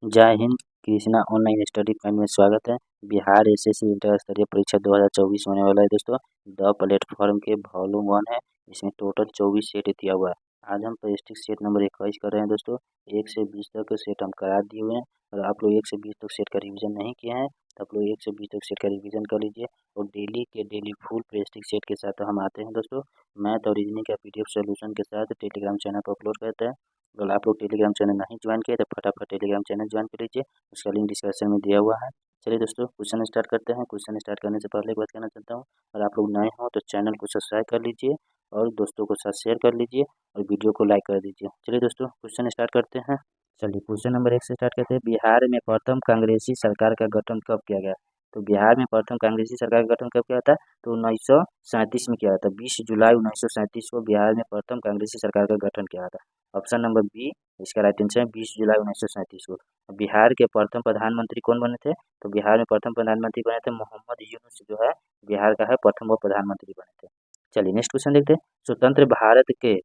जय Hind. Krishna online study point में स्वागत है। बिहार एसएससी इंटर स्तरीय परीक्षा 2024 होने वाला है दोस्तों। द प्लेटफॉर्म के वॉल्यूम 1 है। इसमें टोटल 24 सेट दिया हुआ है। आज हम प्रेस्टिक सेट नंबर 21 कर रहे हैं दोस्तों। 1 से 20 तक सेट हम करा दिए हुए हैं। और आप लोग 1 से 20 तक सेट का रिविजन नहीं किए हैं तो आप लोग 1 से 20 तक सेट का रिविजन कर लीजिए। और डेली के डेली फुल प्रेस्टिक सेट के साथ हम आते हैं दोस्तों। मैथ और रीजनिंग का PDF सोल्यूशन के साथ टेलीग्राम चैनल पर अपलोड करते हैं। अगर आप लोग टेलीग्राम चैनल नहीं ज्वाइन किए तो फटाफट टेलीग्राम चैनल ज्वाइन कर लीजिए। उसका लिंक डिस्क्रिप्शन में दिया हुआ है। चलिए दोस्तों, क्वेश्चन स्टार्ट करते हैं। क्वेश्चन स्टार्ट करने से पहले एक बात कहना चाहता हूँ, अगर आप लोग नए हो तो चैनल को सब्सक्राइब कर लीजिए और दोस्तों को साथ शेयर कर लीजिए और वीडियो को लाइक कर दीजिए। चलिए दोस्तों, क्वेश्चन स्टार्ट करते हैं। चलिए क्वेश्चन नंबर 1 से स्टार्ट करते हैं। बिहार में प्रथम कांग्रेसी सरकार का गठन कब किया गया? तो बिहार में प्रथम कांग्रेसी सरकार का गठन कब किया था? तो 1937 में किया था। 20 जुलाई 1937 को बिहार में प्रथम कांग्रेसी सरकार का गठन किया था। ऑप्शन नंबर बी इसका राइट आंसर है 20 जुलाई 1937 को। बिहार के प्रथम प्रधानमंत्री कौन बने थे? तो बिहार में प्रथम प्रधानमंत्री बने थे मोहम्मद यूनुस, जो है बिहार का है प्रथम वो प्रधानमंत्री बने थे। चलिए नेक्स्ट क्वेश्चन देखते हैं। स्वतंत्र भारत के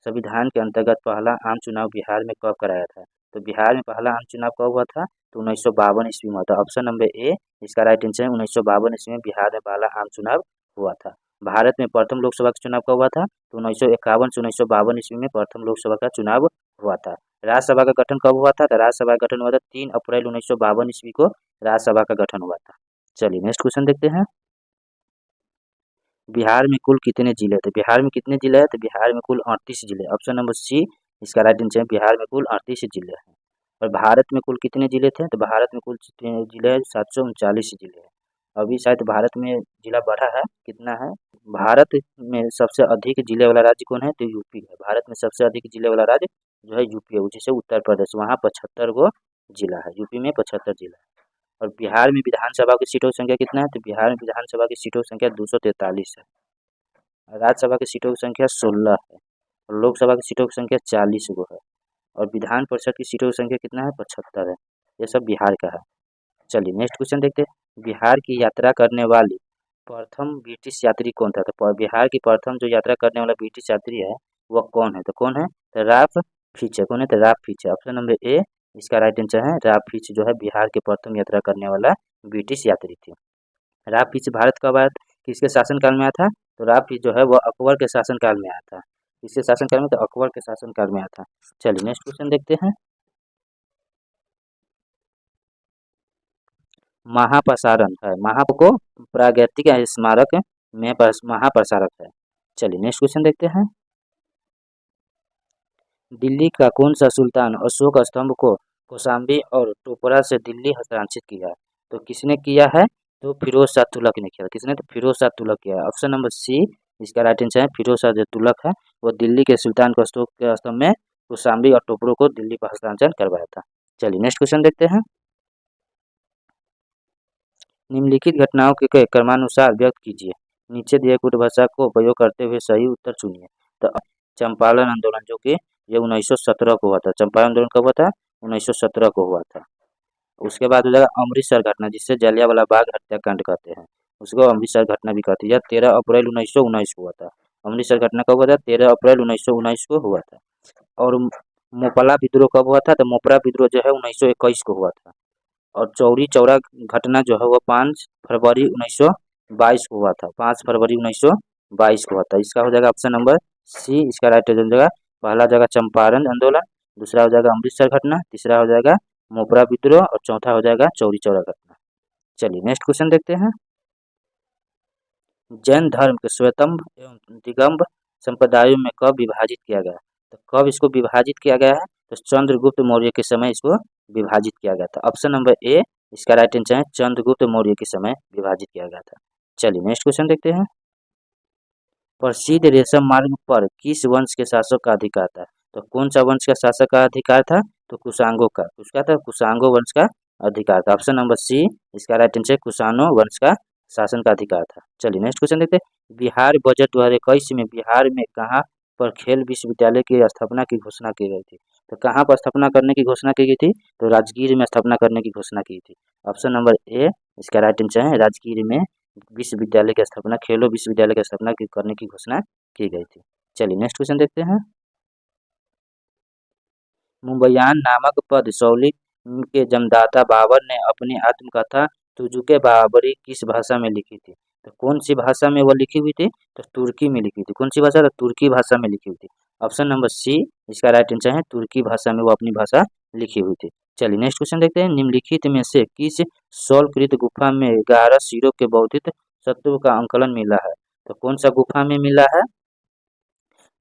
संविधान के अंतर्गत पहला आम चुनाव बिहार में कब कराया था? तो बिहार में पहला आम चुनाव कब हुआ था? तो 1952 ईस्वी में हुआ था। ऑप्शन नंबर ए इसका राइट आंसर है 1952 ईस्वी में बिहार में पहला आम चुनाव हुआ था। भारत में प्रथम लोकसभा का चुनाव कब हुआ था? तो 1951 से 1952 ईस्वी में प्रथम लोकसभा का चुनाव हुआ था। राज्यसभा का गठन कब हुआ था? तो राज्यसभा का गठन हुआ था 3 अप्रैल 1952 ईस्वी को राज्यसभा का गठन हुआ था। चलिए नेक्स्ट क्वेश्चन देखते हैं। बिहार में कुल कितने जिले थे? बिहार में कितने जिले हैं? तो बिहार में कुल 38 जिले। ऑप्शन नंबर सी इसका राइट आंसर है बिहार में कुल 38 जिले हैं। और भारत में कुल कितने जिले थे? तो भारत में कुल जिले हैं 739 जिले हैं। अभी शायद भारत में जिला बढ़ा है, कितना है? भारत में सबसे अधिक जिले वाला राज्य कौन है? तो यूपी है। भारत में सबसे अधिक जिले वाला राज्य जो है यूपी है, जिसे उत्तर प्रदेश, वहाँ 75 गो जिला है। यूपी में 75 जिला है। और बिहार में विधानसभा की सीटों की संख्या कितना है? तो बिहार में विधानसभा की सीटों की संख्या 243 है। राज्यसभा की सीटों की संख्या 16 है। और लोकसभा की सीटों की संख्या 40 गो है। और विधान परिषद की सीटों की संख्या कितना है? 75 है। ये सब बिहार का है। चलिए नेक्स्ट क्वेश्चन देखते हैं। बिहार की यात्रा करने वाली प्रथम ब्रिटिश यात्री कौन था? तो बिहार की प्रथम जो यात्रा करने वाला ब्रिटिश यात्री है वह कौन है? तो कौन है? तो राल्फ फिच है। कौन है? तो राल्फ फिच है। ऑप्शन नंबर ए इसका राइट आंसर है राल्फ फिच, जो है बिहार के प्रथम यात्रा करने वाला ब्रिटिश यात्री थे। राल्फ फिच भारत कब आया? किसके शासनकाल में आया था? तो राल्फ फिच जो है वह अकबर के शासनकाल में आया था। किसके शासनकाल में? तो अकबर के शासनकाल में आया था। चलिए नेक्स्ट क्वेश्चन देखते हैं। महाप्रसारण है। महा को प्रागैतिक स्मारक में महाप्रसारक है। चलिए नेक्स्ट क्वेश्चन देखते हैं। दिल्ली का कौन सा सुल्तान अशोक स्तंभ को कौशाम्बी और टोपरा से दिल्ली हस्तांतरित किया? तो किसने किया है? तो फिरोज शाह तुगलक ने किया। किसने? तो फिरोज शाह तुगलक किया। ऑप्शन नंबर सी इसका राइट आंसर है फिरोज शाह जो तुगलक है वो दिल्ली के सुल्तान को अशोक के स्तंभ में कौशाम्बी और टोपरों को दिल्ली पर हस्तांतरण करवाया था। चलिए नेक्स्ट क्वेश्चन देखते हैं। निम्नलिखित घटनाओं के क्रमानुसार व्यक्त कीजिए। नीचे दिए कुट भाषा को उपयोग करते हुए सही उत्तर चुनिए। तो चंपारण आंदोलन जो कि ये 1917 को हुआ था। चंपारण आंदोलन कब हुआ था? 1917 को हुआ था। उसके बाद हो जाएगा अमृतसर घटना, जिससे जलियांवाला बाग हत्याकांड कहते हैं, उसको अमृतसर घटना भी कहती है। 13 अप्रैल 1919 को हुआ था। अमृतसर घटना कब हुआ था? 13 अप्रैल 1919 को हुआ था। और मोपला विद्रोह कब हुआ था? तो मोपला विद्रोह जो है 1921 को हुआ था। और चौरी चौरा घटना जो है वो 5 फरवरी 1922 को हुआ था। 5 फरवरी 1922 को हुआ था। इसका हो जाएगा ऑप्शन नंबर सी इसका राइट हो जाएगा। पहला हो जाएगा चंपारण आंदोलन, दूसरा हो जाएगा अमृतसर घटना, तीसरा हो जाएगा मोपरा विद्रोह और चौथा हो जाएगा चौरी चौरा घटना। चलिए नेक्स्ट क्वेश्चन देखते हैं। जैन धर्म के श्वेतंब एवं दिगंब संप्रदायों में कब विभाजित किया गया? तो कब इसको विभाजित किया गया है? तो चंद्रगुप्त मौर्य के समय इसको विभाजित किया गया था। ऑप्शन नंबर ए इसका राइट आंसर है चंद्रगुप्त मौर्य के समय विभाजित किया गया था। चलिए नेक्स्ट क्वेश्चन देखते हैं। प्रसिद्ध रेशम मार्ग पर किस वंश के शासक का अधिकार था? तो कौन सा वंश का शासक का अधिकार था? तो कुशांगों का। किसका था? कुशांगो वंश का अधिकार था। ऑप्शन नंबर सी इसका राइट आंसर कुशानो वंश का शासन का अधिकार था। चलिए नेक्स्ट क्वेश्चन देखते हैं। बिहार बजट 2021 में बिहार में कहाँ पर खेल विश्वविद्यालय की स्थापना की घोषणा की गई थी? तो कहाँ पर स्थापना करने की घोषणा की गई थी? तो राजगीर में स्थापना करने की घोषणा की थी। ऑप्शन नंबर ए इसका राइट आंसर है राजगीर में विश्वविद्यालय की स्थापना, खेलो विश्वविद्यालय की स्थापना करने की घोषणा की गई थी। चलिए नेक्स्ट क्वेश्चन देखते हैं। मुंबईयान नामक पद के जन्मदाता बाबर ने अपनी आत्मकथा तुजुके बाबरी किस भाषा में लिखी थी? तो कौन सी भाषा में वो लिखी हुई थी? तो तुर्की में लिखी थी। कौन सी भाषा? तो तुर्की भाषा में लिखी हुई थी। ऑप्शन नंबर सी इसका राइट आंसर है, तुर्की भाषा में वो अपनी भाषा लिखी हुई थी। चलिए नेक्स्ट क्वेश्चन देखते हैं। निम्नलिखित में से किस शौलकृत गुफा में 11 सिरों के बौद्धित सत्व का अंकलन मिला है? तो कौन सा गुफा में मिला है?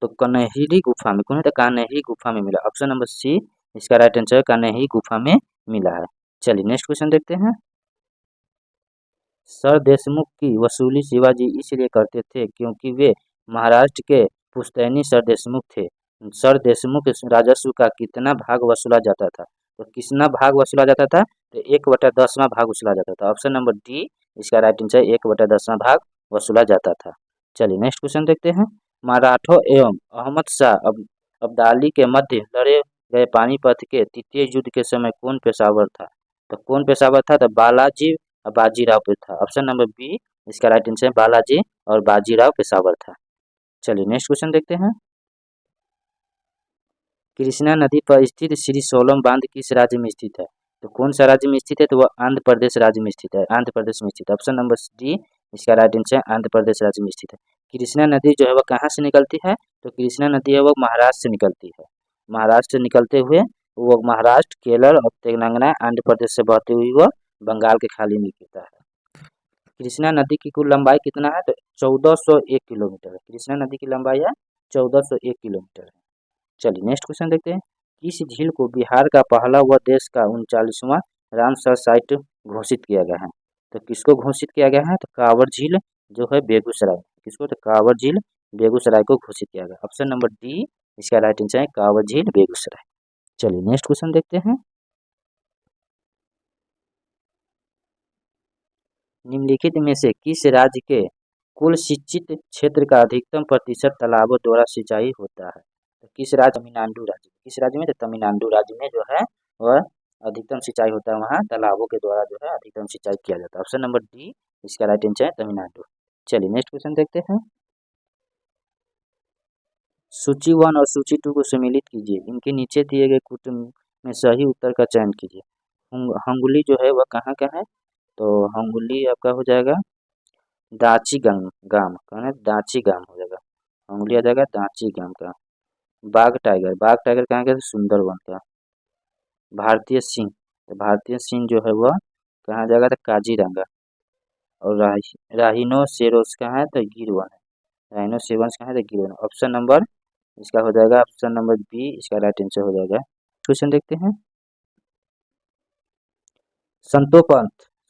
तो कन्हेरी गुफा में। कौन है? तो कान्हेरी गुफा में मिला। ऑप्शन नंबर सी इसका राइट आंसर है, कान्हेरी गुफा में मिला है। चलिए नेक्स्ट क्वेश्चन देखते हैं। सर देशमुख की वसूली शिवाजी इसलिए करते थे क्योंकि वे महाराष्ट्र के पुश्तैनी सर देशमुख थे। सर देशमुख राजस्व का कितना भाग वसूला जाता था? तो कितना भाग वसूला जाता था? तो 1/10वां भाग वसूला जाता था। ऑप्शन नंबर डी इसका राइट आंसर 1/10वां भाग वसूला जाता था। चलिए नेक्स्ट क्वेश्चन देखते हैं। मराठों एवं अहमद शाह अब्दाली के मध्य लड़े गए पानीपत के तृतीय युद्ध के समय कौन पेशावर था? तो कौन पेशावर था? तो बालाजी और बाजीराव पे था। ऑप्शन नंबर बी इसका राइट आंसर है, बालाजी और बाजीराव पेशावर था। चलिए नेक्स्ट क्वेश्चन देखते हैं। कृष्णा नदी पर स्थित श्री सोलम बांध किस राज्य में स्थित है? तो कौन सा राज्य में स्थित है? तो वह आंध्र प्रदेश राज्य में स्थित है। आंध्र प्रदेश में स्थित है। ऑप्शन नंबर डी इसका राइट आंसर है, आंध्र प्रदेश राज्य में स्थित है। कृष्णा नदी जो है वह कहाँ से निकलती है? तो कृष्णा नदी है वह महाराष्ट्र से निकलती है। महाराष्ट्र से निकलते हुए वो महाराष्ट्र, केरल और तेलंगाना, आंध्र प्रदेश से बहती हुई वह बंगाल के खाड़ी में गिरता है। कृष्णा नदी की कुल लंबाई कितना है? तो 1401 किलोमीटर है। कृष्णा नदी की लंबाई है 1401 किलोमीटर है। चलिए नेक्स्ट क्वेश्चन देखते हैं। किस झील को बिहार का पहला व देश का 39वां रामसर साइट घोषित किया गया है? तो किसको घोषित किया गया है? तो कांवर झील जो है बेगूसराय। किसको? तो कांवर झील बेगूसराय को घोषित किया गया। ऑप्शन नंबर डी इसका राइट आंसर है, कांवर झील बेगूसराय। चलिए नेक्स्ट क्वेश्चन देखते हैं। निम्नलिखित में से किस राज्य के कुल सिंचित क्षेत्र का अधिकतम प्रतिशत तालाबों द्वारा सिंचाई होता है? तो किस राज्य? तमिलनाडु राज्य। किस राज्य में? तो तमिलनाडु राज्य में जो है वह अधिकतम सिंचाई होता है। वहाँ तालाबों के द्वारा जो है अधिकतम सिंचाई किया जाता है। ऑप्शन नंबर डी इसका राइट आंसर है, तमिलनाडु। चलिए नेक्स्ट क्वेश्चन देखते हैं। सूची 1 और सूची 2 को सम्मिलित कीजिए। इनके नीचे दिए गए कुटुंब में सही उत्तर का चयन कीजिए। हंगुली जो है वह कहाँ का है? तो हंगुली आपका हो जाएगा दाची गांव कौन है? दाची गांव हो जाएगा। हंगुली आ जाएगा दाची गांव का। बाघ टाइगर कहाँ का? सुंदरवन का। भारतीय सिंह, तो भारतीय सिंह जो है वह कहाँ जाएगा? तो काजीरंगा। और राहिनोसेरोस कहाँ है? तो गिर वन है। राहिनोसेरोस कहाँ है? तो गिर वन। ऑप्शन नंबर इसका हो जाएगा ऑप्शन नंबर बी इसका राइट आंसर हो जाएगा। क्वेश्चन देखते हैं।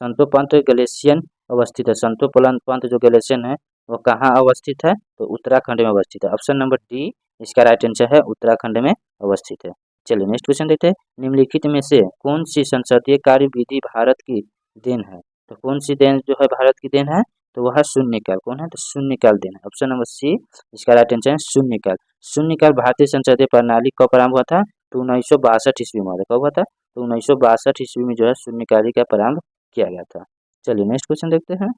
संतोपंथ ग्लेशियन अवस्थित है। संतोपंथ जो ग्लेशियन है वो कहाँ अवस्थित है? तो उत्तराखंड में अवस्थित है। ऑप्शन नंबर डी इसका राइट आंसर है, उत्तराखंड में अवस्थित है। चलिए नेक्स्ट क्वेश्चन देखते हैं। निम्नलिखित में से कौन सी संसदीय कार्य विधि भारत की देन है? तो कौन सी देन जो है भारत की देन है? तो वह है शून्यकाल। कौन है? तो शून्यकाल देन है। ऑप्शन नंबर सी इसका राइट आंसर है, शून्यकाल। शून्यकाल भारतीय संसदीय प्रणाली कब प्रारंभ हुआ था? तो 1962 ईस्वी में हुआ था। कब हुआ था? तो 1962 ईस्वी में जो है शून्यकाल का प्रारंभ किया गया था। चलिए नेक्स्ट क्वेश्चन देखते हैं।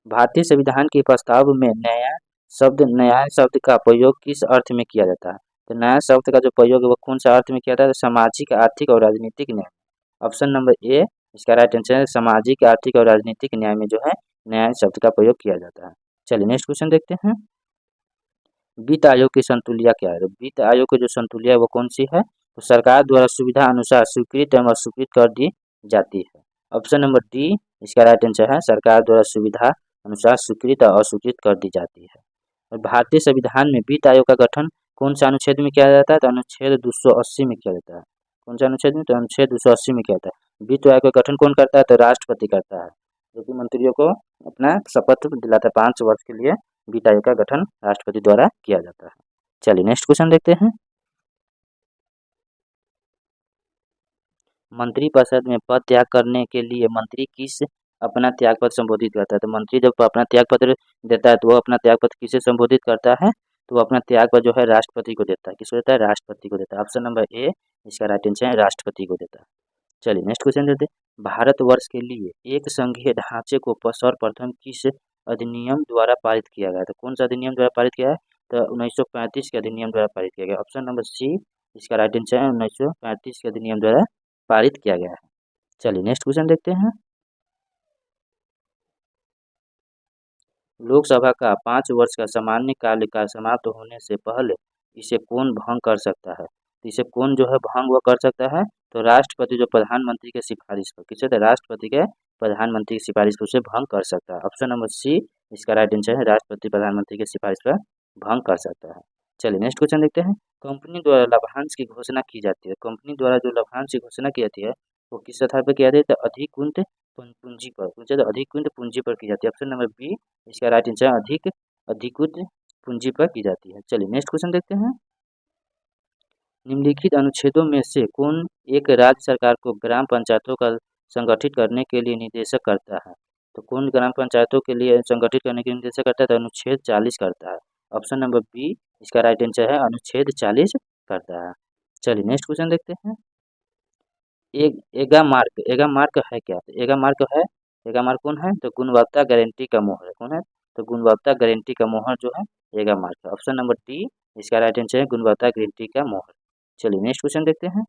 भारतीय संविधान के प्रस्ताव में न्याय शब्द का प्रयोग किस अर्थ में किया जाता है? तो न्याय शब्द का जो प्रयोग है वो कौन सा अर्थ में किया जाता है? सामाजिक, आर्थिक और राजनीतिक न्याय। ऑप्शन नंबर ए इसका राइट आंसर है, सामाजिक, आर्थिक और राजनीतिक न्याय में जो है न्याय शब्द का प्रयोग किया जाता है। चलिए नेक्स्ट क्वेश्चन देखते हैं। वित्त आयोग की संतुलिया क्या है? वित्त आयोग की जो संतुलिया है वो कौन सी है? तो सरकार द्वारा सुविधा अनुसार स्वीकृत एवं अस्वीकृत कर दी जाती है। ऑप्शन नंबर डी इसका राइट आंसर है, सरकार द्वारा सुविधा अनुसार स्वीकृत और अस्वीकृत कर दी जाती है। और भारतीय संविधान में वित्त आयोग का गठन कौन सा अनुच्छेद में किया जाता है? तो अनुच्छेद 280 में किया जाता है। कौन सा अनुच्छेद में? तो अनुच्छेद 280 में किया जाता है। वित्त आयोग का गठन कौन करता है? तो राष्ट्रपति करता है, जो कि मंत्रियों को अपना शपथ दिलाता है। 5 वर्ष के लिए वित्त आयोग का गठन राष्ट्रपति द्वारा किया जाता है। चलिए नेक्स्ट क्वेश्चन देखते हैं। मंत्री परिषद में पद त्याग करने के लिए मंत्री किस अपना त्यागपत्र संबोधित करता है? तो मंत्री जब अपना त्यागपत्र देता है तो वो अपना त्यागपत्र किसे संबोधित करता है? तो वो अपना त्यागपत्र जो है राष्ट्रपति को देता है। किसको देता है? राष्ट्रपति को देता है। ऑप्शन नंबर ए इसका राइट आंसर है, राष्ट्रपति को देता है। चलिए नेक्स्ट क्वेश्चन देते हैं। भारतवर्ष के लिए एक संघीय ढांचे को सर्वप्रथम किस अधिनियम द्वारा पारित किया गया? तो कौन सा अधिनियम द्वारा पारित किया है? तो 1935 के अधिनियम द्वारा पारित किया गया। ऑप्शन नंबर सी इसका राइट आंसर है, 1935 के अधिनियम द्वारा पारित किया गया है। चलिए नेक्स्ट क्वेश्चन देखते हैं। लोकसभा का 5 वर्ष का सामान्य कार्यकाल समाप्त होने से पहले इसे कौन भंग कर सकता है? तो इसे कौन जो है भंग वो कर सकता है? तो राष्ट्रपति जो प्रधानमंत्री के सिफारिश पर, किसे? तो राष्ट्रपति के प्रधानमंत्री की सिफारिश पर उसे भंग कर सकता है। ऑप्शन नंबर सी इसका राइट आंसर है, राष्ट्रपति प्रधानमंत्री के सिफारिश पर भंग कर सकता है। चलिए नेक्स्ट क्वेश्चन देखते हैं। कंपनी द्वारा लाभांश की घोषणा की जाती है, कंपनी द्वारा जो लाभांश की घोषणा की जाती है वो किस आधार पर किया जाता है? तो अधिकृत पूंजी पर, तो अधिकृत पूंजी पर की जाती है। ऑप्शन नंबर बी इसका राइट आंसर अधिकृत पूंजी पर की जाती है। चलिए नेक्स्ट क्वेश्चन देखते हैं। निम्नलिखित अनुच्छेदों में से कौन एक राज्य सरकार को ग्राम पंचायतों का संगठित करने के लिए निर्देशक करता है? तो कौन ग्राम पंचायतों के लिए संगठित करने के लिए निर्देशक करता है? तो अनुच्छेद 40 करता है। ऑप्शन नंबर बी इसका राइट आंसर है, अनुच्छेद 40 करता है। चलिए नेक्स्ट क्वेश्चन देखते हैं। एगा मार्क है क्या? एगा मार्क है, एगा मार्क कौन है? तो गुणवत्ता गारंटी का मोहर है। कौन है? तो गुणवत्ता गारंटी का मोहर जो है एगा मार्क है। ऑप्शन नंबर डी इसका राइट आंसर है, गुणवत्ता गारंटी का मोहर। चलिए नेक्स्ट क्वेश्चन देखते हैं।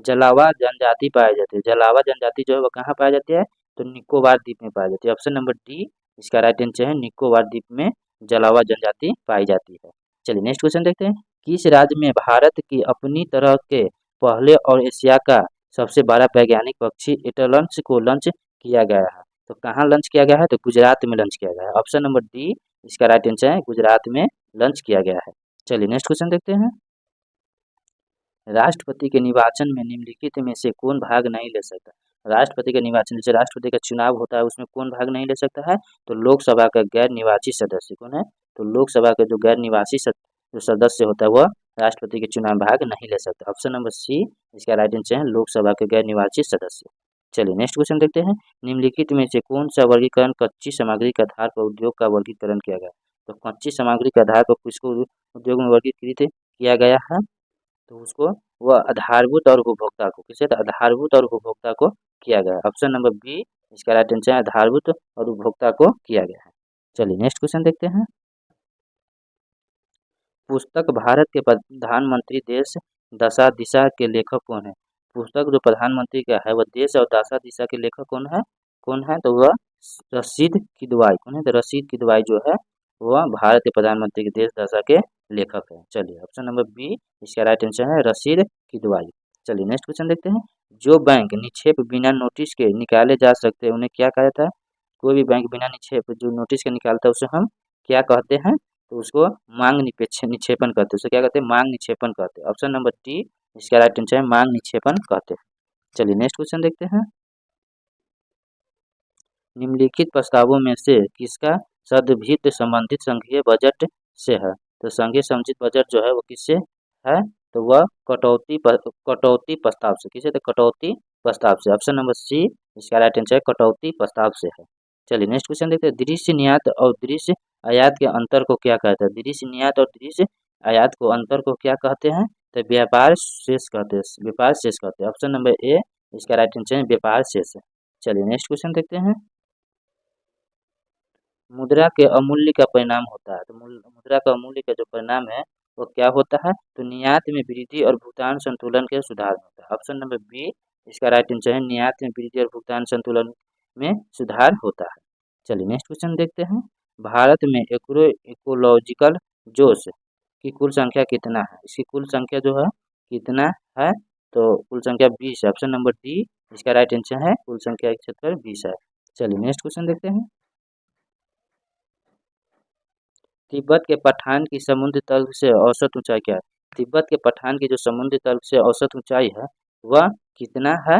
जलावा जनजाति पाई जाती है, जलावा जनजाति जो है वो कहाँ पाई जाती है? तो निकोबार द्वीप में पाई जाती है। ऑप्शन नंबर डी इसका राइट आंसर है, निकोबार द्वीप में जलावा जनजाति पाई जाती है। चलिए नेक्स्ट क्वेश्चन देखते हैं। किस राज्य में भारत की अपनी तरह के पहले और एशिया का सबसे बड़ा वैज्ञानिक पक्षी एटलस को लॉन्च किया गया है? तो कहाँ लॉन्च किया गया है? तो गुजरात में लॉन्च किया गया है। ऑप्शन नंबर डी इसका राइट आंसर है, गुजरात में लॉन्च किया गया है। चलिए नेक्स्ट क्वेश्चन देखते हैं। राष्ट्रपति के निर्वाचन में निम्नलिखित में से कौन भाग नहीं ले सकता? राष्ट्रपति के निर्वाचन, जैसे राष्ट्रपति का चुनाव होता है उसमें कौन भाग नहीं ले सकता है? तो लोकसभा का गैर निवासी सदस्य। कौन है? तो लोकसभा का जो गैर निवासी जो सदस्य होता है वह राष्ट्रपति के चुनाव में भाग नहीं ले सकता। ऑप्शन नंबर सी इसका राइट आंसर है, लोकसभा के गैर निवासी सदस्य। चलिए नेक्स्ट क्वेश्चन देखते हैं। निम्नलिखित में से कौन सा वर्गीकरण कच्ची सामग्री के आधार पर उद्योग का वर्गीकरण किया गया? तो कच्ची सामग्री के आधार पर किसको उद्योग में वर्गीकृत किया गया है? तो उसको वह आधारभूत और उपभोक्ता को, किसे? तो आधारभूत और उपभोक्ता को किया गया है। ऑप्शन नंबर बी इसका राइट आंसर है, आधारभूत और उपभोक्ता को किया गया है। चलिए नेक्स्ट क्वेश्चन देखते हैं। पुस्तक भारत के प्रधानमंत्री देश दशा दिशा के लेखक कौन है? पुस्तक जो प्रधानमंत्री का है वह देश और दशा दिशा के लेखक कौन है? कौन है? तो वह रशीद किदवाई। कौन है? तो रशीद किदवाई जो है वह भारत के प्रधानमंत्री के देश दशा के लेखक है। चलिए ऑप्शन नंबर बी इसका राइट आंसर है, रशीद किदवाई। चलिए नेक्स्ट क्वेश्चन देखते हैं। जो बैंक निक्षेप बिना नोटिस के निकाले जा सकते हैं उन्हें क्या कहा जाता है? कोई भी बैंक बिना निक्षेप जो नोटिस के निकालता है उसे हम क्या कहते हैं? तो उसको मांग निक्षेपण कहते हैं। उसे क्या कहते हैं? मांग निक्षेपण कहते हैं। ऑप्शन नंबर डी इसका राइट आंसर है, मांग निक्षेपण कहते हैं। चलिए नेक्स्ट क्वेश्चन देखते हैं। निम्नलिखित प्रस्तावों में से किसका सदभित संबंधित संघीय बजट से है? तो संघीय संबंधित बजट जो है वो किससे है? तो वह कटौती प्रस्ताव से। किसे? तो कटौती प्रस्ताव से। ऑप्शन नंबर सी इसका राइट आंसर है, कटौती प्रस्ताव से है। चलिए नेक्स्ट क्वेश्चन देखते हैं। दृश्य निर्यात और दृश्य आयात के अंतर को क्या कहते हैं? दृश्य निर्यात और दृश्य आयात को अंतर को क्या कहते हैं? तो व्यापार शेष कहते हैं, व्यापार शेष कहते हैं। ऑप्शन नंबर ए इसका राइट आंसर है, व्यापार शेष है। चलिए नेक्स्ट क्वेश्चन देखते हैं। मुद्रा के अमूल्य का परिणाम होता है, तो मुद्रा का अमूल्य का जो परिणाम है वो क्या होता है? तो निर्यात में वृद्धि और भुगतान संतुलन के सुधार होता है। ऑप्शन नंबर बी इसका राइट आंसर है, निर्यात में वृद्धि और भुगतान संतुलन में सुधार होता है। चलिए नेक्स्ट क्वेश्चन देखते हैं। भारत में इकोलॉजिकल जोश की कुल संख्या कितना है? इसकी कुल संख्या जो है कितना है? तो कुल संख्या 20 है। ऑप्शन नंबर डी इसका राइट आंसर है, कुल संख्या के क्षेत्र 20 है। चलिए नेक्स्ट क्वेश्चन देखते हैं। तिब्बत के पठान की समुद्र तल से औसत ऊंचाई क्या है? तिब्बत के पठान की जो समुद्र तल से औसत ऊंचाई है वह कितना है?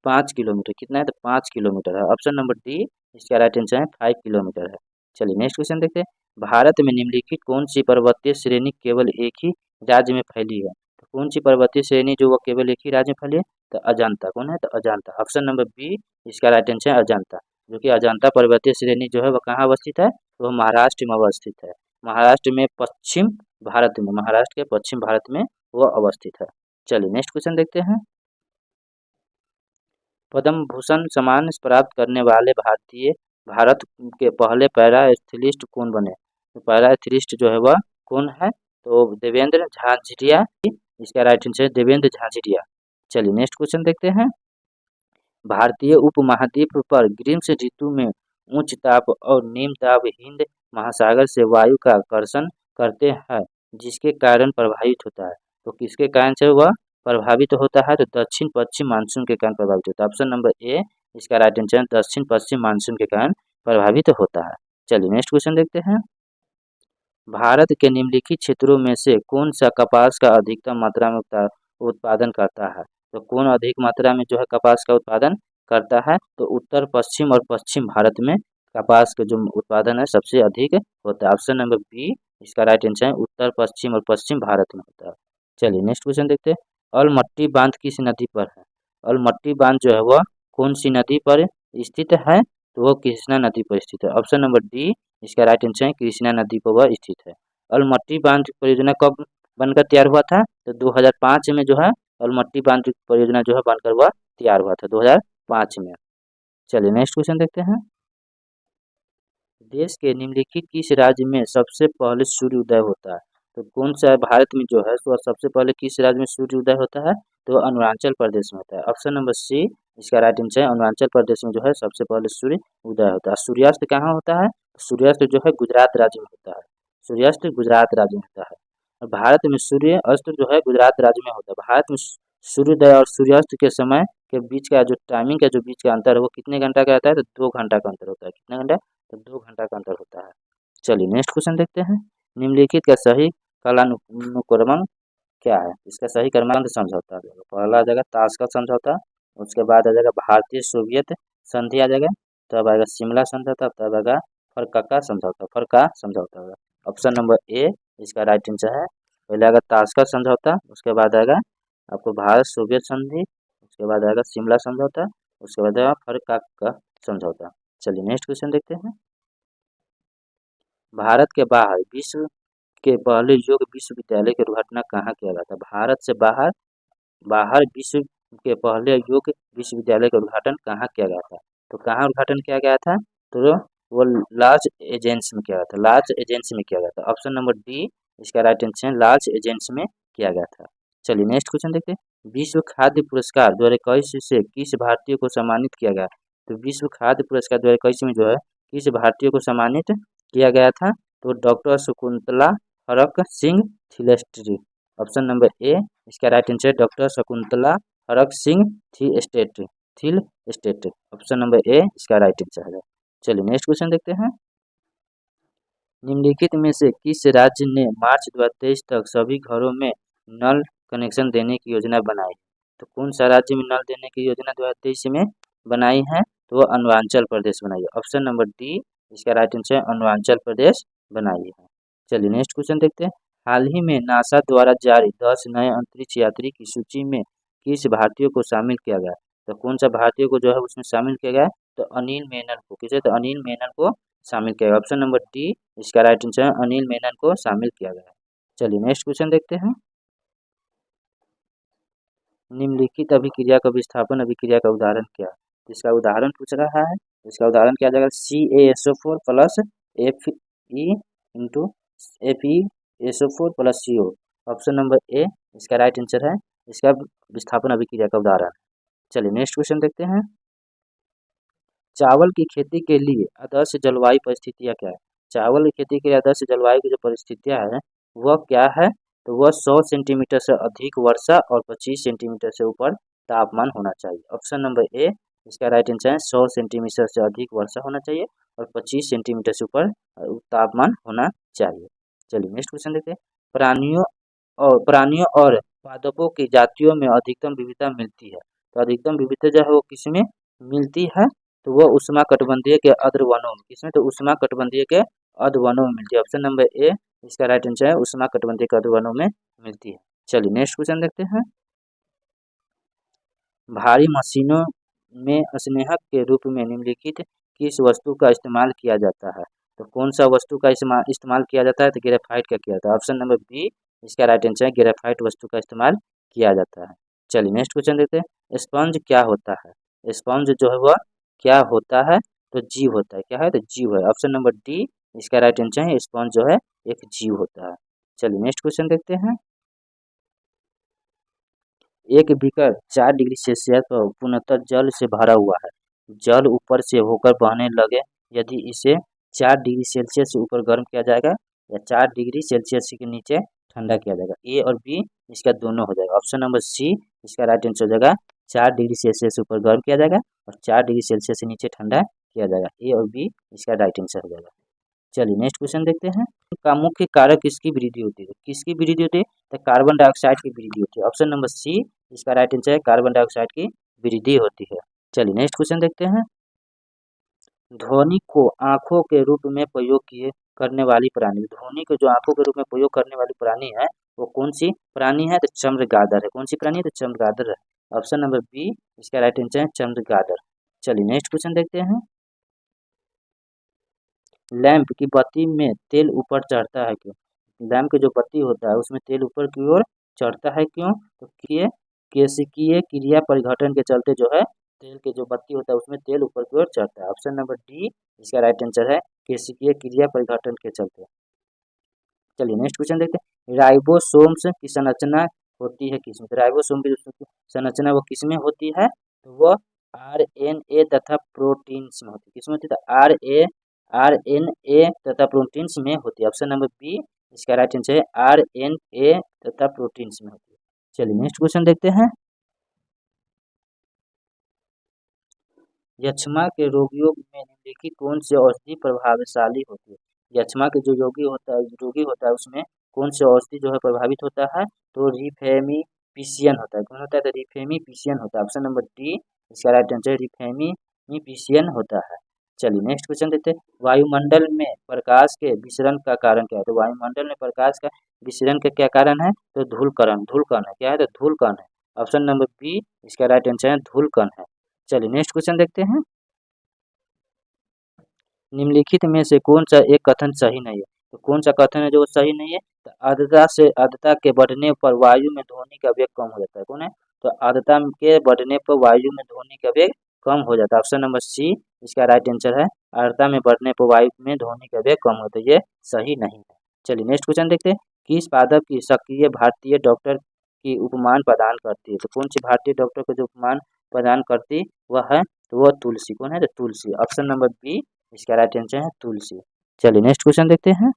5 किलोमीटर। कितना है? तो 5 किलोमीटर है। ऑप्शन नंबर डी इसका राइट आंसर है, 5 किलोमीटर है। चलिए नेक्स्ट क्वेश्चन देखते हैं। भारत में निम्नलिखित कौन सी पर्वतीय श्रेणी केवल एक ही राज्य में फैली है? तो कौन सी पर्वतीय श्रेणी जो वह केवल एक ही राज्य में फैली है? तो अजंता। कौन है? तो अजंता। ऑप्शन नंबर बी इसका राइट आंसर है, अजंता। जो कि अजंता पर्वतीय श्रेणी जो है वह कहाँ अवस्थित है? वह महाराष्ट्र में अवस्थित है। महाराष्ट्र में पश्चिम भारत में, महाराष्ट्र के पश्चिम भारत में वह अवस्थित है। चलिए नेक्स्ट क्वेश्चन देखते हैं। पद्म भूषण सम्मान प्राप्त करने वाले भारत के पहले पैरा एथलीट कौन बने? तो पैरा एथलीट जो है वह कौन है? तो देवेंद्र झाझड़िया। इसका राइट आंसर है, देवेंद्र झाझड़िया। चलिए नेक्स्ट क्वेश्चन देखते हैं। भारतीय उपमहाद्वीप पर ग्रीष्म ऋतु में उच्च ताप और निम्न ताप हिंद महासागर से वायु का आकर्षण करते हैं, जिसके कारण प्रभावित होता है। तो किसके कारण से वह प्रभावित होता है? तो दक्षिण पश्चिम मानसून के कारण प्रभावित होता है। ऑप्शन नंबर ए इसका राइट आंसर दक्षिण पश्चिम मानसून के कारण प्रभावित होता है। चलिए नेक्स्ट क्वेश्चन देखते हैं। भारत के निम्नलिखित क्षेत्रों में से कौन सा कपास का अधिकतम मात्रा में उत्पादन करता है? तो कौन अधिक मात्रा में जो है कपास का उत्पादन करता है? तो उत्तर पश्चिम और पश्चिम भारत में कपास का जो उत्पादन है सबसे अधिक होता है। ऑप्शन नंबर बी इसका राइट आंसर है उत्तर पश्चिम और पश्चिम भारत में होता है। चलिए नेक्स्ट क्वेश्चन देखते हैं। अलमट्टी बांध किस नदी पर है? अलमट्टी बांध जो है वह कौन सी नदी पर स्थित है? तो वह कृष्णा नदी पर स्थित है। ऑप्शन नंबर डी इसका राइट आंसर है कृष्णा नदी पर वह स्थित है। अलमट्टी बांध परियोजना कब बनकर तैयार हुआ था? तो 2005 में जो है अलमट्टी बांध परियोजना जो है बनकर वह तैयार हुआ था 2005 में। चलिए नेक्स्ट क्वेश्चन देखते हैं। देश के निम्नलिखित किस राज्य में सबसे पहले सूर्योदय होता है? तो कौन सा भारत में जो है तो सबसे पहले किस राज्य में सूर्योदय होता है? तो अरुणाचल प्रदेश में होता है। ऑप्शन नंबर सी इसका राइट आंसर है अरुणाचल प्रदेश में जो है सबसे पहले सूर्य उदय होता है। सूर्यास्त कहाँ होता है? सूर्यास्त जो है गुजरात राज्य में होता है। सूर्यास्त गुजरात राज्य में होता है। और भारत में सूर्य अस्त जो है गुजरात राज्य में होता है। भारत में सूर्योदय और सूर्यास्त के समय के बीच का जो टाइमिंग का जो बीच का अंतर है वो कितने घंटा का रहता है? तो 2 घंटा का अंतर होता है। कितना घंटा? तो 2 घंटा का अंतर होता है। चलिए नेक्स्ट क्वेश्चन देखते हैं। निम्नलिखित का सही कालानुक्रम क्या है? इसका सही क्रमांक समझौता। पहला आ जाएगा ताशकंद समझौता, उसके बाद आ जाएगा भारतीय सोवियत संधि आ जाएगा, तब आएगा शिमला समझौता, तब आएगा फरक्का समझौता। फरक्का समझौता होगा। ऑप्शन नंबर ए इसका राइट आंसर है। पहले आएगा ताशकंद समझौता, उसके बाद आएगा आपको भारत सोवियत संधि, उसके बाद आएगा शिमला समझौता, उसके बाद आएगा फरक्का समझौता। चलिए नेक्स्ट क्वेश्चन देखते हैं। भारत के बाहर विश्व के पहले योग विश्वविद्यालय की उद्घाटन कहाँ किया गया था? भारत से बाहर बाहर विश्व के पहले योग विश्वविद्यालय का उद्घाटन कहाँ किया गया था? तो कहाँ उद्घाटन किया गया था? तो वो लॉस एजेंस में किया गया था। लॉस एजेंस में किया गया था। ऑप्शन नंबर डी इसका राइट आंसर है लॉस एजेंस में किया गया था। चलिए नेक्स्ट क्वेश्चन देखते हैं। विश्व खाद्य पुरस्कार 2021 से किस भारतीय को सम्मानित किया गया? तो विश्व खाद्य पुरस्कार 2021 में जो है किस भारतीय को सम्मानित किया गया था? तो डॉक्टर शकुंतला हरक सिंह थिलेस्ट्री। ऑप्शन नंबर ए इसका right answer doctor Shakuntala Harak Singh थिल स्टेट। ऑप्शन नंबर ए इसका राइट आंसर है। चलिए नेक्स्ट क्वेश्चन देखते हैं। निम्नलिखित में से किस राज्य ने मार्च 2023 तक सभी घरों में नल कनेक्शन देने की योजना बनाई? तो कौन सा राज्य में नल देने की योजना 2023 में बनाई है? तो वो अरुणाचल प्रदेश बनाई है। ऑप्शन नंबर डी इसका राइट आंसर है अरुणाचल प्रदेश बनाई है। चलिए नेक्स्ट क्वेश्चन देखते हैं। हाल ही में नासा द्वारा जारी 10 नए अंतरिक्ष यात्री की सूची में किस भारतीय को शामिल किया गया? तो कौन सा भारतीय को जो है उसमें शामिल किया गया? तो अनिल मेनन को। किसे? तो अनिल मेनन को शामिल किया गया। ऑप्शन नंबर डी इसका राइट आंसर है अनिल मेनन को शामिल किया गया है। चलिए नेक्स्ट क्वेश्चन देखते हैं। निम्नलिखित अभिक्रिया का विस्थापन अभिक्रिया का उदाहरण क्या? इसका उदाहरण पूछ रहा है। इसका उदाहरण क्या जाएगा? CaSO4 plus Fe into FeSO4 plus CO। Option number A इसका राइट आंसर है। इसका विस्थापन अभिक्रिया का उदाहरण। चलिए नेक्स्ट क्वेश्चन देखते हैं। चावल की खेती के लिए आदर्श जलवायु परिस्थितियाँ क्या है? चावल की खेती के लिए आदर्श जलवायु की जो परिस्थितियाँ है वह क्या है? तो वह 100 सेंटीमीटर से अधिक वर्षा और 25 सेंटीमीटर से ऊपर तापमान होना चाहिए। ऑप्शन नंबर ए इसका राइट आंसर है 100 सेंटीमीटर से अधिक वर्षा होना चाहिए और 25 सेंटीमीटर से ऊपर तापमान होना चाहिए। चलिए नेक्स्ट क्वेश्चन देखते हैं। प्राणियों और पादपों की जातियों में अधिकतम विविधता मिलती है। तो अधिकतम विविधता जो है वो किसमें मिलती है? तो वो उष्णकटिबंधीय के अर्ध वनों में। किसमें? तो उष्णकटिबंधीय के अर्ध वनों में मिलती है। ऑप्शन नंबर ए इसका राइट आंसर है उष्णकटिबंधीय के अर्ध वनों में मिलती है। चलिए नेक्स्ट क्वेश्चन देखते हैं। भारी मशीनों में स्नेहक के रूप में निम्नलिखित किस वस्तु का इस्तेमाल किया जाता है? तो कौन सा वस्तु का इस्तेमाल किया जाता है? तो ग्रेफाइट का किया जाता है। ऑप्शन नंबर बी इसका राइट आंसर है ग्रेफाइट वस्तु का इस्तेमाल किया जाता है। चलिए नेक्स्ट क्वेश्चन देखते हैं। स्पंज क्या होता है? स्पंज जो है वह क्या होता है? तो जीव होता है। क्या है? तो जीव है। ऑप्शन नंबर डी इसका राइट आंसर है स्पंज जो है एक जीव होता है। चलिए नेक्स्ट क्वेश्चन देखते हैं। एक बीकर 4 डिग्री सेल्सियस पर पूर्णतः जल से भरा हुआ है। जल ऊपर से होकर बहने लगे यदि इसे 4 डिग्री सेल्सियस से ऊपर गर्म किया जाएगा या 4 डिग्री सेल्सियस के नीचे ठंडा किया जाएगा। ए और बी इसका दोनों हो जाएगा। ऑप्शन नंबर सी इसका राइट आंसर हो जाएगा। 4 डिग्री सेल्सियस से ऊपर गर्म किया जाएगा और 4 डिग्री सेल्सियस से नीचे ठंडा किया जाएगा। ए और बी इसका राइट आंसर हो जाएगा। चलिए नेक्स्ट क्वेश्चन देखते हैं। का मुख्य कारक किसकी वृद्धि होती है? किसकी वृद्धि होती है? तो कार्बन डाइऑक्साइड की वृद्धि होती है। ऑप्शन नंबर सी इसका राइट आंसर है। कार्बन डाइऑक्साइड की वृद्धि होती है। चलिए नेक्स्ट क्वेश्चन देखते हैं। ध्वनि को आंखों के रूप में प्रयोग किए करने वाली प्राणी, ध्वनि को जो आंखों के रूप में प्रयोग करने वाली प्राणी है वो कौन सी प्राणी है? तो चमगादड़ है। कौन सी प्राणी है? तो चमगादड़ है। ऑप्शन नंबर बी इसका राइट आंसर है चमगादड़। चलिए नेक्स्ट क्वेश्चन देखते हैं। लैंप की बत्ती में तेल ऊपर चढ़ता है क्यों? लैंप की जो बत्ती होता है उसमें तेल ऊपर की ओर चढ़ता है क्यों? तो केशिकीय क्रिया परिघटन के चलते जो है तेल के जो बत्ती होता है उसमें तेल ऊपर की ओर चढ़ता है। ऑप्शन नंबर डी इसका राइट आंसर है केशिकीय क्रिया परिघटन के चलते। चलिए नेक्स्ट क्वेश्चन देखते हैं। राइबोसोम्स की संरचना होती है किसमें? तो राइबोसोम की संरचना वो किसमें होती है? तो वो आरएनए तथा प्रोटीन्स में होती है। किसमें होती है? आरएनए तथा प्रोटीन्स में होती है। ऑप्शन नंबर बी इसका राइट आंसर है आरएनए तथा प्रोटीन्स में होती है। चलिए नेक्स्ट क्वेश्चन देखते हैं। यक्ष्मा के रोगियों में निम्नलिखित कौन सी औषधि प्रभावशाली होती है? यक्ष्मा के जो रोगी होता है उसमें कौन सी औषधि जो है प्रभावित होता है? तो रिफेमिपिसियन होता है। कौन होता है? तो रिफेमिपिसियन होता है। ऑप्शन नंबर डी इसका राइट आंसर रिफेमिपिसियन होता है। चलिए नेक्स्ट क्वेश्चन देखते हैं। वायुमंडल में प्रकाश के विसरण का कारण क्या है? तो वायुमंडल में प्रकाश का विसरण का क्या कारण है? तो धूलकण है। क्या है? तो धूलकण है। ऑप्शन नंबर बी इसका राइट आंसर है धूलकण है। चलिए नेक्स्ट क्वेश्चन देखते हैं। निम्नलिखित में से कौन सा एक कथन सही नहीं है? तो कौन सा कथन है जो सही नहीं है? तो आर्द्रता के बढ़ने पर वायु में ध्वनि का वेग कम हो जाता है। कौन है? तो आर्द्रता के बढ़ने पर वायु में ध्वनि का वेग कम हो जाता है। ऑप्शन नंबर सी इसका राइट आंसर है आर्द्रता में बढ़ने पर वायु में ध्वनि का वेग कम होता है। ये सही नहीं है। चलिए नेक्स्ट क्वेश्चन देखते हैं। किस पादप की सक्रिय भारतीय डॉक्टर की उपमान प्रदान करती है? तो कौन सी भारतीय डॉक्टर को जो उपमान प्रदान करती वह है? तो वह तुलसी। कौन है? तो तुलसी। ऑप्शन नंबर बी इसका राइट आंसर है तुलसी। चलिए नेक्स्ट क्वेश्चन देखते हैं।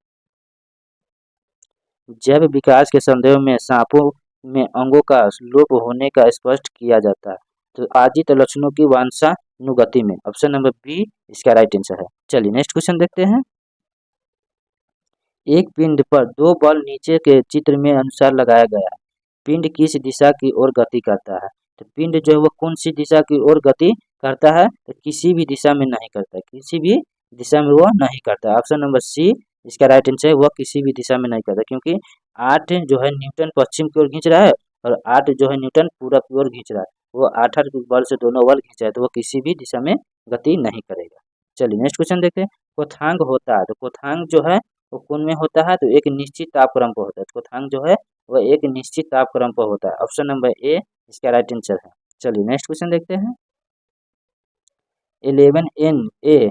जैव विकास के संदर्भ में सांपों में अंगों का लोप होने का स्पष्ट किया जाता है। तो आजित लक्षणों की वंशानुगति में। ऑप्शन नंबर बी इसका राइट आंसर है। चलिए नेक्स्ट क्वेश्चन देखते हैं। एक पिंड पर दो बल नीचे के चित्र में अनुसार लगाया गया है। पिंड किस दिशा की ओर गति करता है? तो पिंड जो है वो कौन सी दिशा की ओर गति करता है? तो किसी भी दिशा में नहीं करता है। किसी भी दिशा में वो नहीं करता है। ऑप्शन नंबर सी इसका राइट आंसर है वह किसी भी दिशा में नहीं करता, क्योंकि 8 जो है न्यूटन पश्चिम की ओर खींच रहा है और 8 जो है न्यूटन पूरब की ओर खींच रहा है। वो 8 के बल से दोनों बल खींच रहा है तो वो किसी भी दिशा में गति नहीं करेगा। चलिए नेक्स्ट क्वेश्चन देखते हैं। क्वथनांक होता है तो क्वथनांक जो है वो कौन में होता है? तो एक निश्चित तापक्रम पर होता है। क्वथनांक जो है वह एक निश्चित तापक्रम पर होता है। ऑप्शन नंबर ए इसका राइट आंसर है। चलिए नेक्स्ट क्वेश्चन देखते हैं। 11Na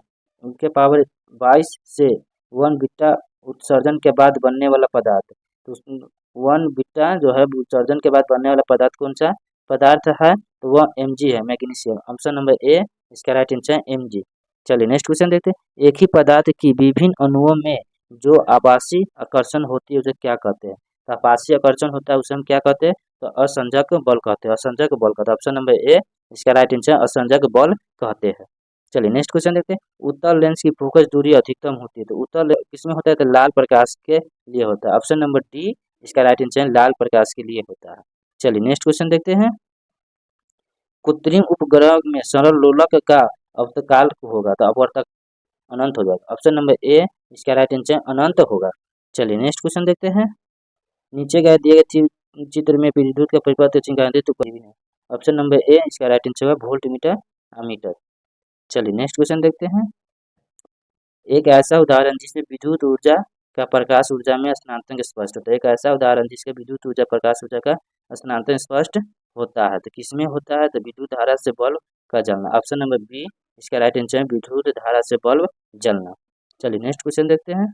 के पावर 22 से 1 बीटा उत्सर्जन के बाद बनने वाला पदार्थ। तो 1 बीटा जो है उत्सर्जन के बाद बनने वाला पदार्थ कौन सा पदार्थ है? तो वह Mg है, मैग्नीशियम। ऑप्शन नंबर ए इसका राइट आंसर है Mg। चलिए नेक्स्ट क्वेश्चन देखते हैं। एक ही पदार्थ की विभिन्न अणुओं में जो आभासी आकर्षण होती है उसे क्या कहते हैं? तो आभासी आकर्षण होता है उसे हम क्या कहते हैं? तो असंजक बल कहते हैं। असंजक बल कहते हैं। ऑप्शन नंबर ए इसका राइट आंसर असंजक बल कहते हैं। चलिए नेक्स्ट क्वेश्चन देखते हैं। उत्तल लेंस की फोकस दूरी अधिकतम होती है तो उत्तल किसमें होता है? तो लाल प्रकाश के लिए होता है। ऑप्शन नंबर डी इसका राइट आंसर लाल प्रकाश के लिए होता है। चलिए नेक्स्ट क्वेश्चन देखते हैं। कृत्रिम उपग्रह में सरल लोलक का अवर्तकाल होगा तो अवर्तक अनंत हो जाएगा। ऑप्शन नंबर ए इसका राइट आंसर अनंत होगा। चलिए नेक्स्ट क्वेश्चन देखते हैं। नीचे गए दिए गए चित्र में विद्युत का परिपथ चिन्हांकित तो कोई भी नहीं। ऑप्शन नंबर ए इसका राइट आंसर है वोल्ट मीटर अमीटर। चलिए नेक्स्ट क्वेश्चन देखते हैं। एक ऐसा उदाहरण जिसमें विद्युत ऊर्जा का प्रकाश ऊर्जा में स्थानांतरण स्पष्ट होता है। एक ऐसा उदाहरण जिसके विद्युत ऊर्जा प्रकाश ऊर्जा का स्थानांतरण स्पष्ट होता है तो किसमें होता है? तो विद्युत धारा से बल्ब का जलना। ऑप्शन नंबर बी इसका राइट आंसर है विद्युत धारा से बल्ब जलना। चलिए नेक्स्ट क्वेश्चन देखते हैं।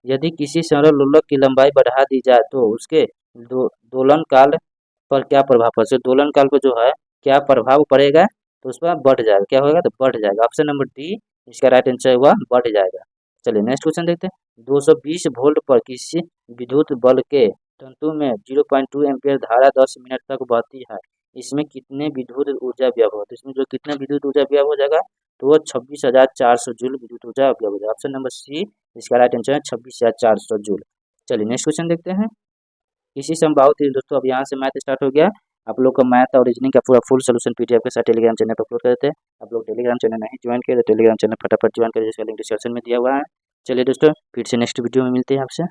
यदि किसी सरल लोलक की लंबाई बढ़ा दी जाए तो उसके दोलन काल पर क्या प्रभाव पड़ सकता है, दोलन काल पर जो है क्या प्रभाव पड़ेगा, तो उस पर बढ़ जाएगा, क्या होगा तो बढ़ जाएगा। ऑप्शन नंबर डी इसका राइट आंसर हुआ बढ़ जाएगा। चलिए नेक्स्ट क्वेश्चन देखते हैं। 220 वोल्ट पर किसी विद्युत बल के तंतु में 0.2 एम्पियर धारा 10 मिनट तक बहती है, इसमें कितने विद्युत ऊर्जा व्यय हो, तो इसमें जो कितना विद्युत ऊर्जा व्यय हो जाएगा, तो वो 26,400 जूल विद्युत ऊर्जा व्यय हो जाएगा। ऑप्शन नंबर सी इसका राइट आंसर है 26,400 जूल। चलिए नेक्स्ट क्वेश्चन देखते हैं। इसी संभावित दोस्तों अब यहाँ से मैथ स्टार्ट हो गया। आप लोग का मैथ और रीजनिंग का पूरा फुल सोल्यूशन पीडीएफ के साथ टेलीग्राम चैनल पर अपलोड कर देते हैं। आप लोग टेलीग्राम चैनल नहीं ज्वाइन किए तो टेलीग्राम चैनल फटाफट ज्वाइन करिए, जिसका लिंक डिस्क्रिप्शन में दिया हुआ है। चलिए दोस्तों फिर से नेक्स्ट वीडियो में मिलते हैं आपसे।